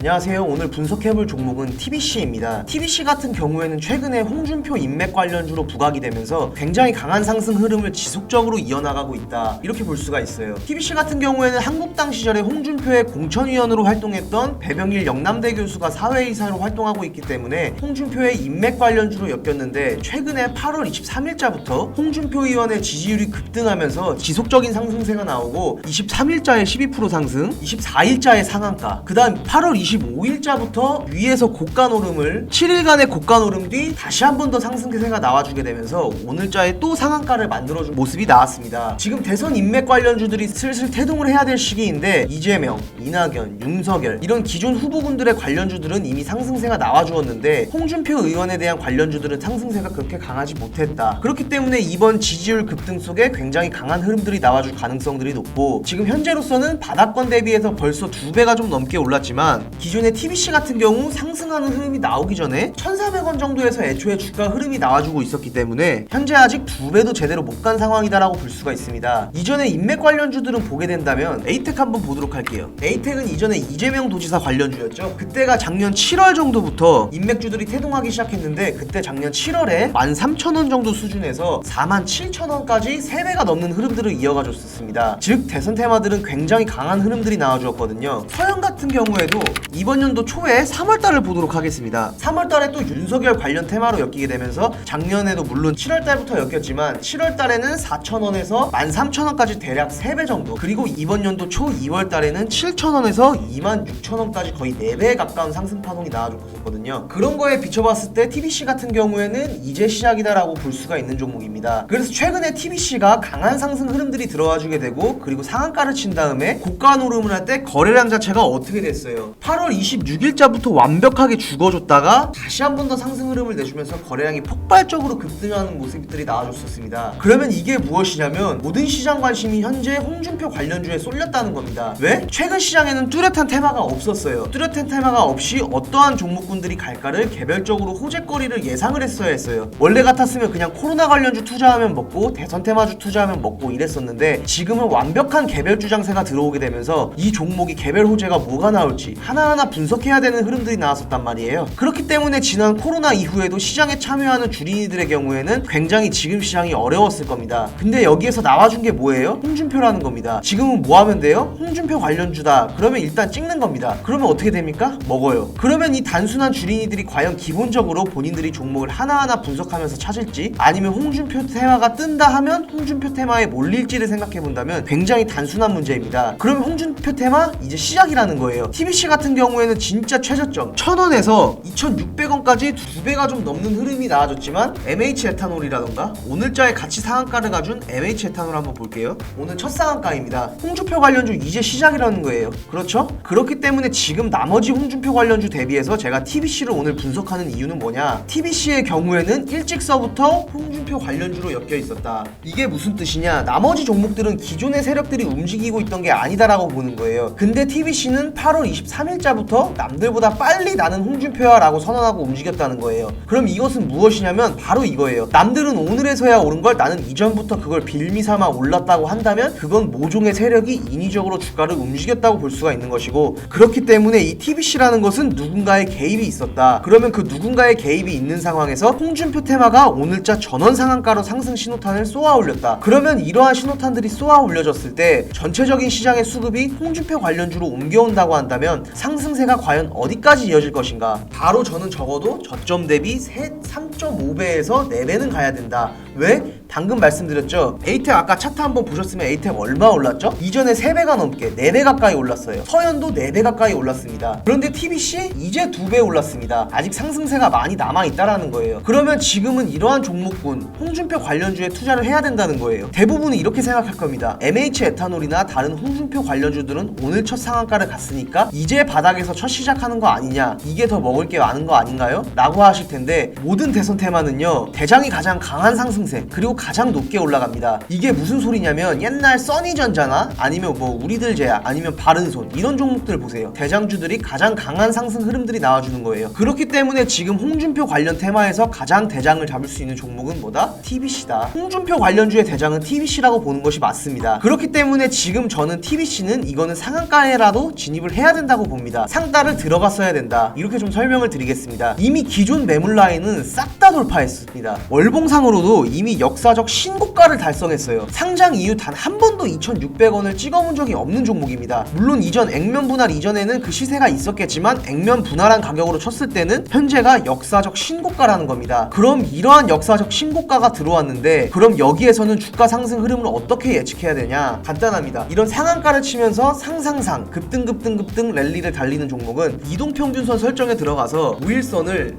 안녕하세요. 오늘 분석해볼 종목은 TBC입니다. TBC 같은 경우에는 최근에 홍준표 인맥 관련주로 부각이 되면서 굉장히 강한 상승 흐름을 지속적으로 이어나가고 있다, 이렇게 볼 수가 있어요. TBC 같은 경우에는 한국당 시절에 홍준표의 공천위원으로 활동했던 배병일 영남대 교수가 사회이사로 활동하고 있기 때문에 홍준표의 인맥 관련주로 엮였는데, 최근에 8월 23일자부터 홍준표 의원의 지지율이 급등하면서 지속적인 상승세가 나오고 23일자에 12% 상승, 24일자에 상한가, 그 다음 8월 25일자부터 위에서 고가 노름을 7일간의 고가 노름 뒤 다시 한 번 더 상승세가 나와주게 되면서 오늘자에 또 상한가를 만들어준 모습이 나왔습니다. 지금 대선 인맥 관련주들이 슬슬 태동을 해야 될 시기인데, 이재명, 이낙연, 윤석열 이런 기존 후보군들의 관련주들은 이미 상승세가 나와주었는데 홍준표 의원에 대한 관련주들은 상승세가 그렇게 강하지 못했다. 그렇기 때문에 이번 지지율 급등 속에 굉장히 강한 흐름들이 나와줄 가능성들이 높고, 지금 현재로서는 바닥권 대비해서 벌써 2배가 좀 넘게 올랐지만, 기존의 TBC 같은 경우 상승하는 흐름이 나오기 전에 1,400원 정도에서 애초에 주가 흐름이 나와주고 있었기 때문에 현재 아직 2배도 제대로 못 간 상황이다라고 볼 수가 있습니다. 이전에 인맥 관련주들은 보게 된다면 에이텍 한번 보도록 할게요. 에이텍은 이전에 이재명 도지사 관련주였죠. 그때가 작년 7월 정도부터 인맥주들이 태동하기 시작했는데, 그때 작년 7월에 13,000원 정도 수준에서 47,000원까지 3배가 넘는 흐름들을 이어가줬었습니다. 즉 대선 테마들은 굉장히 강한 흐름들이 나와주었거든요. 서영 같은 경우에도 이번 연도 초에 3월달을 보도록 하겠습니다. 3월달에 또 윤석열 관련 테마로 엮이게 되면서 작년에도 물론 7월달부터 엮였지만 7월달에는 4,000원에서 13,000원까지 대략 3배 정도, 그리고 이번 연도 초 2월달에는 7,000원에서 26,000원까지 거의 4배에 가까운 상승 파동이 나와줬거든요. 그런 거에 비춰봤을 때 TBC 같은 경우에는 이제 시작이다라고 볼 수가 있는 종목입니다. 그래서 최근에 TBC가 강한 상승 흐름들이 들어와주게 되고, 그리고 상한가를 친 다음에 고가 노름을 할 때 거래량 자체가 어떻게 됐어요? 8월 26일자부터 완벽하게 죽어줬다가 다시 한 번 더 상승 흐름을 내주면서 거래량이 폭발적으로 급등하는 모습들이 나와줬었습니다. 그러면 이게 무엇이냐면, 모든 시장 관심이 현재 홍준표 관련주에 쏠렸다는 겁니다. 왜? 최근 시장에는 뚜렷한 테마가 없었어요. 뚜렷한 테마가 없이 어떠한 종목군들이 갈까를 개별적으로 호재거리를 예상을 했어야 했어요. 원래 같았으면 그냥 코로나 관련주 투자하면 먹고 대선 테마주 투자하면 먹고 이랬었는데, 지금은 완벽한 개별 주장세가 들어오게 되면서 이 종목이 개별 호재가 뭐가 나올지 하나하나 분석해야 되는 흐름들이 나왔었단 말이에요. 그렇기 때문에 지난 코로나 이후에도 시장에 참여하는 주린이들의 경우에는 굉장히 지금 시장이 어려웠을 겁니다. 근데 여기에서 나와준 게 뭐예요? 홍준표라는 겁니다. 지금은 뭐 하면 돼요? 홍준표 관련주다 그러면 일단 찍는 겁니다. 그러면 어떻게 됩니까? 먹어요. 그러면 이 단순한 주린이들이 과연 기본적으로 본인들이 종목을 하나하나 분석하면서 찾을지, 아니면 홍준표 테마가 뜬다 하면 홍준표 테마에 몰릴지를 생각해 본다면 굉장히 단순한 문제입니다. 그러면 홍준표 테마 이제 시작이라는 거예요. TBC 같은 경우에는 진짜 최저점 1,000원에서 2,600원까지 2배가 좀 넘는 흐름이 나와줬지만, MH 에탄올이라던가 오늘자에 같이 상한가를 가준 MH 에탄올 한번 볼게요. 오늘 첫 상한가입니다. 홍준표 관련주 이제 시작이라는 거예요. 그렇죠? 그렇기 때문에 지금 나머지 홍준표 관련주 대비해서 제가 TBC를 오늘 분석하는 이유는 뭐냐, TBC의 경우에는 일찍서부터 홍준표 관련주로 엮여 있었다. 이게 무슨 뜻이냐, 나머지 종목들은 기존의 세력들이 움직이고 있던 게 아니다라고 보는 거예요. 근데 TBC는 8월 23일자부터 남들보다 빨리 나는 홍준표야 라고 선언하고 움직였다는 거예요. 그럼 이것은 무엇이냐면 바로 이거예요. 남들은 오늘에서야 오른 걸 나는 이전부터 그걸 빌미삼아 올랐다고 한다면 그건 모종의 세력이 인위적으로 주가를 움직였다고 볼 수가 있는 것이고, 그렇기 때문에 이 TBC라는 것은 누군가의 개입이 있었다. 그러면 그 누군가의 개입이 있는 상황에서 홍준표 테마가 오늘자 전원 상한가로 상승 신호탄을 쏘아 올렸다. 그러면 이러한 신호탄들이 쏘아 올려졌을 때 전체적인 시장의 수급이 홍준표 관련주로 옮겨온다고 한다면 상승세가 과연 어디까지 이어질 것인가? 바로 저는 적어도 저점 대비 3.5배에서 4배는 가야 된다. 왜? 방금 말씀드렸죠. 에이텍 아까 차트 한번 보셨으면 에이텍 얼마 올랐죠? 이전에 3배가 넘게 4배 가까이 올랐어요. 서현도 4배 가까이 올랐습니다. 그런데 TBC 이제 2배 올랐습니다. 아직 상승세가 많이 남아있다라는 거예요. 그러면 지금은 이러한 종목군 홍준표 관련주에 투자를 해야 된다는 거예요. 대부분은 이렇게 생각할 겁니다. MH 에탄올이나 다른 홍준표 관련주들은 오늘 첫 상한가를 갔으니까 이제 바닥에서 첫 시작하는 거 아니냐, 이게 더 먹을 게 많은 거 아닌가요? 라고 하실 텐데, 모든 대선 테마는요 대장이 가장 강한 상승세, 그리고 가장 높게 올라갑니다. 이게 무슨 소리냐면 옛날 써니전자나 아니면 뭐 우리들제약 아니면 바른손 이런 종목들 보세요. 대장주들이 가장 강한 상승 흐름들이 나와주는 거예요. 그렇기 때문에 지금 홍준표 관련 테마에서 가장 대장을 잡을 수 있는 종목은 뭐다? TBC다. 홍준표 관련주의 대장은 TBC라고 보는 것이 맞습니다. 그렇기 때문에 지금 저는 TBC는 이거는 상한가에라도 진입을 해야 된다고 봅니다. 상따를 들어갔어야 된다. 이렇게 좀 설명을 드리겠습니다. 이미 기존 매물 라인은 싹 다 돌파했습니다. 월봉상으로도 이미 역사적 신고가를 달성했어요. 상장 이후 단 한 번도 2,600원을 찍어본 적이 없는 종목입니다. 물론 이전 액면 분할 이전에는 그 시세가 있었겠지만 액면 분할한 가격으로 쳤을 때는 현재가 역사적 신고가라는 겁니다. 그럼 이러한 역사적 신고가가 들어왔는데 그럼 여기에서는 주가 상승 흐름을 어떻게 예측해야 되냐? 간단합니다. 이런 상한가를 치면서 상상상 급등 랠리를 달리는 종목은 이동평균선 설정에 들어가서 5일선을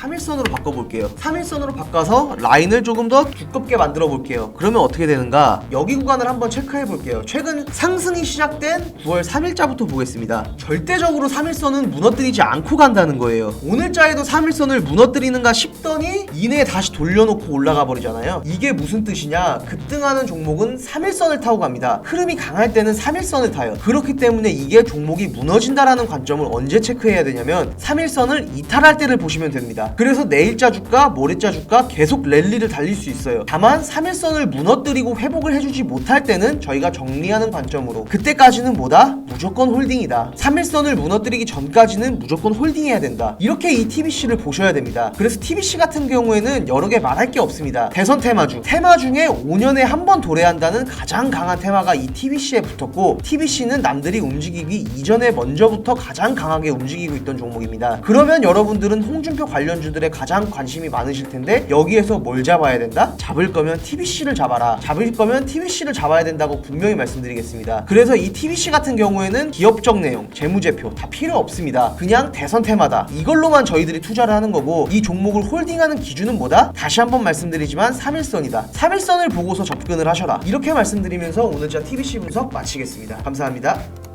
3일선으로 바꿔볼게요. 3일선으로 바꿔서 라인을 조금 더 두껍게 만들어 볼게요. 그러면 어떻게 되는가? 여기 구간을 한번 체크해 볼게요. 최근 상승이 시작된 9월 3일자부터 보겠습니다. 절대적으로 3일선은 무너뜨리지 않고 간다는 거예요. 오늘자에도 3일선을 무너뜨리는가 싶더니 이내에 다시 돌려놓고 올라가 버리잖아요. 이게 무슨 뜻이냐? 급등하는 종목은 3일선을 타고 갑니다. 흐름이 강할 때는 3일선을 타요. 그렇기 때문에 이게 종목이 무너진다라는 관점을 언제 체크해야 되냐면 3일선을 이탈할 때를 보시면 됩니다. 그래서 내일자 주가, 모레자 주가 계속 랠리를 달릴 수 있어요. 다만 3일선을 무너뜨리고 회복을 해주지 못할 때는 저희가 정리하는 관점으로 그때까지는 뭐다? 무조건 홀딩이다. 3일선을 무너뜨리기 전까지는 무조건 홀딩해야 된다. 이렇게 이 TBC를 보셔야 됩니다. 그래서 TBC 같은 경우에는 여러 개 말할 게 없습니다. 대선 테마 중에 5년에 한 번 도래한다는 가장 강한 테마가 이 TBC에 붙었고 TBC는 남들이 움직이기 이전에 먼저부터 가장 강하게 움직이고 있던 종목입니다. 그러면 여러분들은 홍준표 관련 주들의 가장 관심이 많으실 텐데 여기에서 뭘 잡아야 된다? 잡을 거면 TBC를 잡아라. 잡을 거면 TBC를 잡아야 된다고 분명히 말씀드리겠습니다. 그래서 이 TBC 같은 경우에는 기업적 내용, 재무제표 다 필요 없습니다. 그냥 대선 테마다. 이걸로만 저희들이 투자를 하는 거고 이 종목을 홀딩하는 기준은 뭐다? 다시 한번 말씀드리지만 3일선이다. 3일선을 보고서 접근을 하셔라. 이렇게 말씀드리면서 오늘자 TBC 분석 마치겠습니다. 감사합니다.